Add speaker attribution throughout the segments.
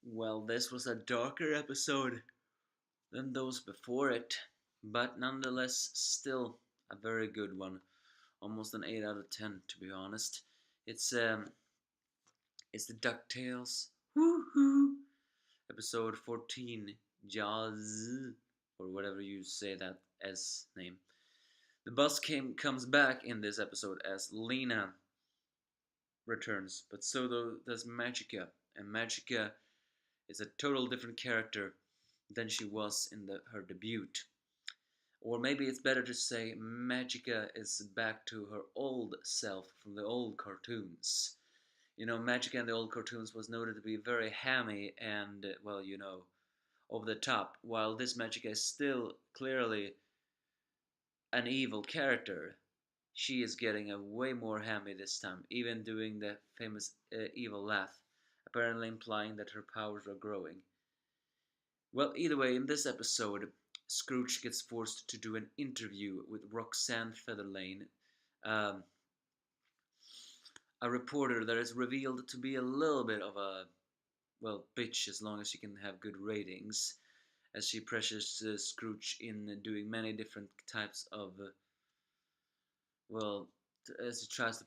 Speaker 1: Well, this was a darker episode than those before it, but nonetheless, still a very good one. Almost an 8 out of 10, to be honest. It's um, it's the Ducktales, woohoo, episode 14, JawS, or whatever you say that S name. The bus comes back in this episode as Lena returns, but so does Magica, and Magica is a total different character than she was in her debut. Or maybe it's better to say Magica is back to her old self from the old cartoons. Magica in the old cartoons was noted to be very hammy and, well, over the top, while this Magica is still clearly an evil character. She is getting a way more hammy this time, even doing the famous evil laugh, apparently implying that her powers are growing. Well, either way, in this episode, Scrooge gets forced to do an interview with Roxanne Featherlane, um, a reporter that is revealed to be a little bit of a, well, bitch as long as she can have good ratings, as she pressures Scrooge in doing many different types of, well, as he tries to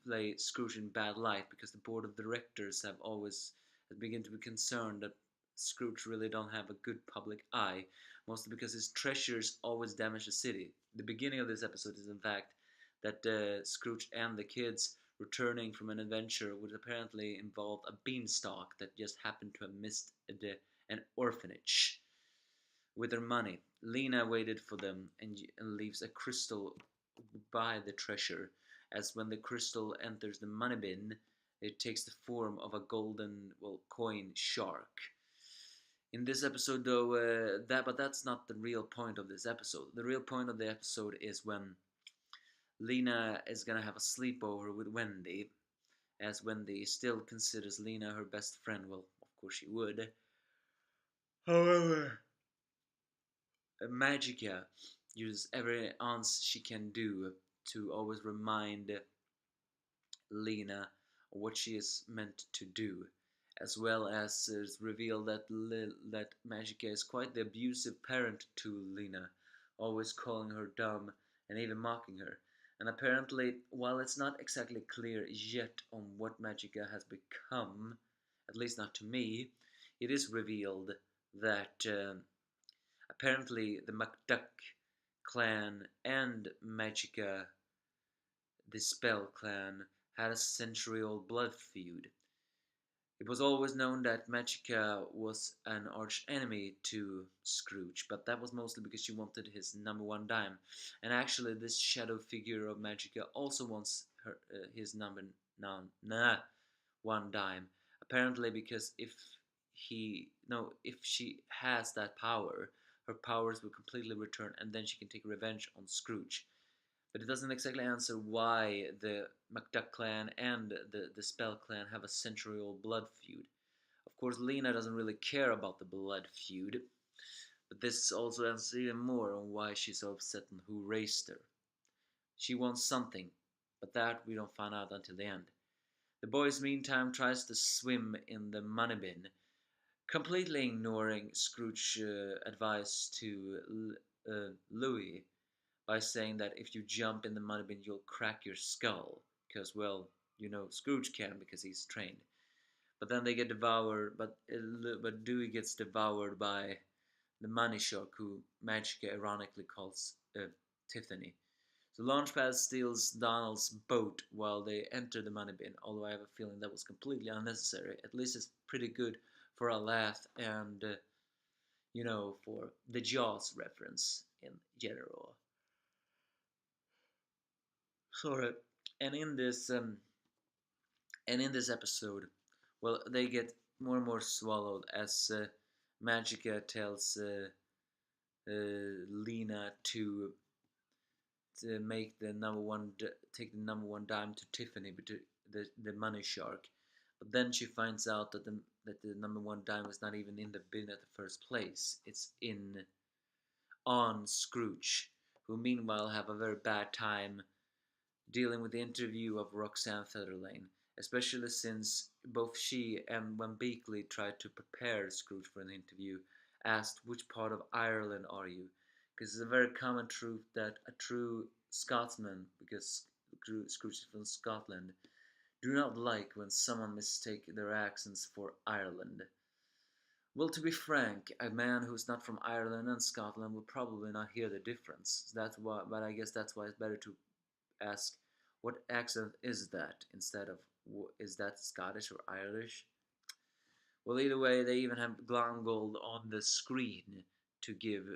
Speaker 1: play Scrooge in bad light because the board of directors have always begin to be concerned that Scrooge really don't have a good public eye, mostly because his treasures always damage the city. The beginning of this episode is in fact that Scrooge and the kids returning from an adventure would apparently involve a beanstalk that just happened to have missed an orphanage. With their money, Lena waited for them and leaves a crystal by the treasure, as when the crystal enters the money bin, it takes the form of a golden, well, coin shark. In this episode, though, that's not the real point of this episode. The real point of the episode is when Lena is gonna have a sleepover with Wendy, as Wendy still considers Lena her best friend. Well, of course she would. However, Magica uses every ounce she can do to always remind Lena what she is meant to do, as well as it's revealed that Magica is quite the abusive parent to Lena, always calling her dumb and even mocking her. And apparently, while it's not exactly clear yet on what Magica has become, at least not to me, it is revealed that apparently the McDuck clan and Magica, the Spell clan, had a century-old blood feud. It was always known that Magica was an arch enemy to Scrooge, but that was mostly because she wanted his number one dime. And actually, this shadow figure of Magica also wants his number one dime. Apparently, because if she has that power, her powers will completely return, and then she can take revenge on Scrooge. But it doesn't exactly answer why the McDuck clan and the Spell clan have a century-old blood feud. Of course, Lena doesn't really care about the blood feud, but this also answers even more on why she's so upset on who raised her. She wants something, but that we don't find out until the end. The boys, meantime, tries to swim in the money bin, completely ignoring Scrooge's advice to Louis by saying that if you jump in the money bin, you'll crack your skull. Because, well, Scrooge can because he's trained. But then they get devoured, but Dewey gets devoured by the money shark, who Magica ironically calls Tiffany. So Launchpad steals Donald's boat while they enter the money bin, although I have a feeling that was completely unnecessary. At least it's pretty good for a laugh and, for the JawS reference in general. Sorry. And in this episode, well, they get more and more swallowed as Magica tells Lena to make the take the number one dime to Tiffany, the money shark. But then she finds out that the number one dime was not even in the bin at the first place. It's on Scrooge, who meanwhile have a very bad time dealing with the interview of Roxanne Featherlane, especially since both she and when Beakley tried to prepare Scrooge for an interview, asked, "Which part of Ireland are you?" Because it's a very common truth that a true Scotsman, because Scrooge is from Scotland, do not like when someone mistake their accents for Ireland. Well, to be frank, a man who's not from Ireland and Scotland will probably not hear the difference. That's why, but I guess that's why it's better to ask, "What accent is that?" instead of, "Is that Scottish or Irish?" Well, either way, they even have Glangold on the screen to give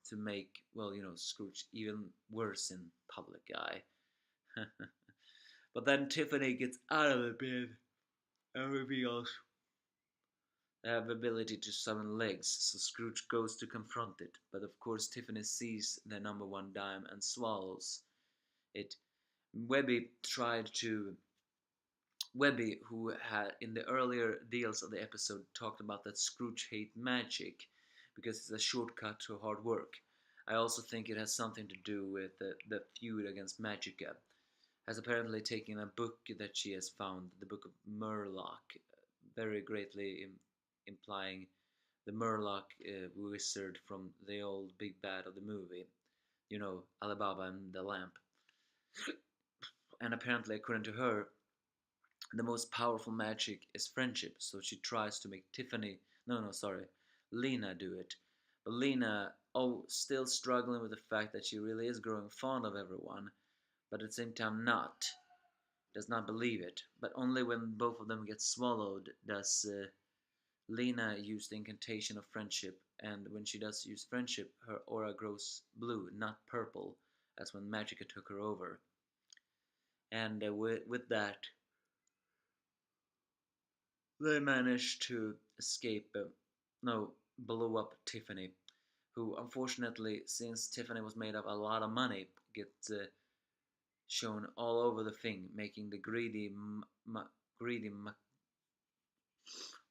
Speaker 1: to make, well, Scrooge even worse in public eye. But then Tiffany gets out of the bed and reveals they have the ability to summon legs, so Scrooge goes to confront it. But of course, Tiffany sees the number one dime and swallows it. Webby tried to. Webby, who had in the earlier deals of the episode talked about that Scrooge hates magic because it's a shortcut to hard work. I also think it has something to do with the feud against Magica. Has apparently taken a book that she has found, the Book of Murloc, very greatly implying the Murloc wizard from the old big bad of the movie, Alibaba and the Lamp. And apparently, according to her, the most powerful magic is friendship, so she tries to make Tiffany, no, sorry, Lena do it. But Lena, still struggling with the fact that she really is growing fond of everyone, but at the same time not, does not believe it. But only when both of them get swallowed does Lena use the incantation of friendship, and when she does use friendship, her aura grows blue, not purple, as when Magica took her over. And with that, they manage to escape, no, blow up Tiffany, who unfortunately, since Tiffany was made of a lot of money, gets shown all over the thing, making the greedy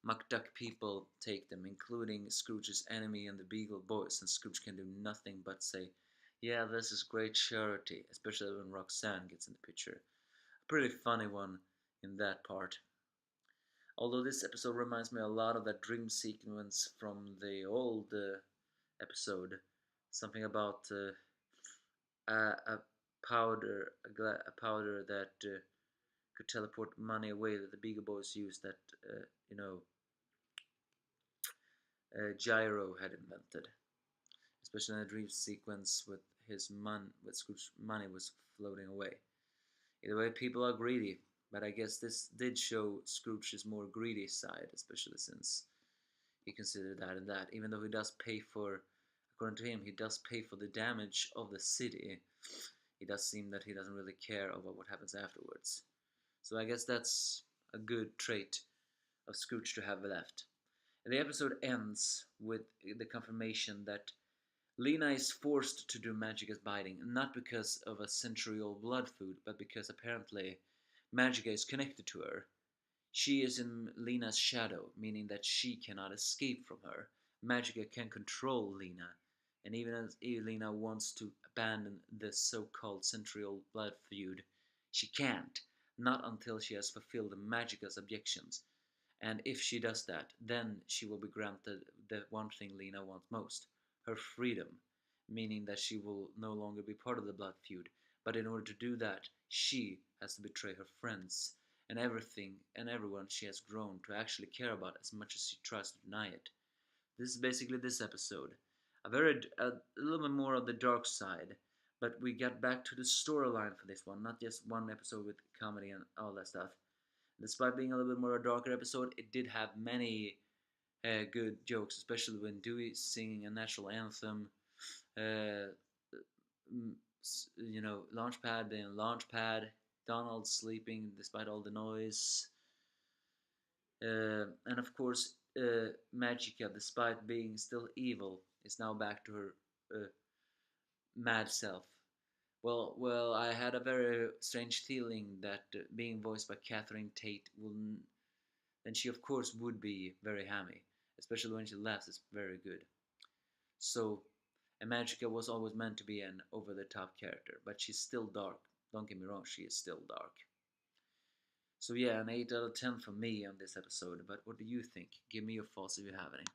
Speaker 1: McDuck people take them, including Scrooge's enemy and the Beagle Boys, and Scrooge can do nothing but say, "Yeah, this is great charity," especially when Roxanne gets in the picture. A pretty funny one in that part. Although this episode reminds me a lot of that dream sequence from the old episode, something about a a powder that could teleport money away that the Beagle Boys used that you know Gyro had invented, especially in the dream sequence with with Scrooge's money was floating away. Either way, people are greedy, but I guess this did show Scrooge's more greedy side, especially since he considered that and that. Even though he does pay for, according to him, he does pay for the damage of the city. It does seem that he doesn't really care about what happens afterwards. So I guess that's a good trait of Scrooge to have left. And the episode ends with the confirmation that Lena is forced to do Magica's biting, not because of a century-old blood food, but because apparently Magica is connected to her. She is in Lena's shadow, meaning that she cannot escape from her. Magica can control Lena, and even as Lena wants to abandon the so-called century-old blood feud, she can't, not until she has fulfilled Magica's objections. And if she does that, then she will be granted the one thing Lena wants most, her freedom, meaning that she will no longer be part of the blood feud. But in order to do that, she has to betray her friends and everything and everyone she has grown to actually care about as much as she tries to deny it. This is basically this episode. A little bit more of the dark side, but we got back to the storyline for this one, not just one episode with comedy and all that stuff. Despite being a little bit more a darker episode, it did have many good jokes, especially when Dewey singing a national anthem. Uh, Launchpad being Launchpad, Donald sleeping despite all the noise, and of course, Magica, despite being still evil, is now back to her uh, mad self. Well, I had a very strange feeling that being voiced by Catherine Tate will then she of course would be very hammy, especially when she laughs. It's very good. So, Magica was always meant to be an over-the-top character, but she's still dark. Don't get me wrong, she is still dark. So yeah, an 8 out of 10 for me on this episode. But what do you think? Give me your thoughts if you have any.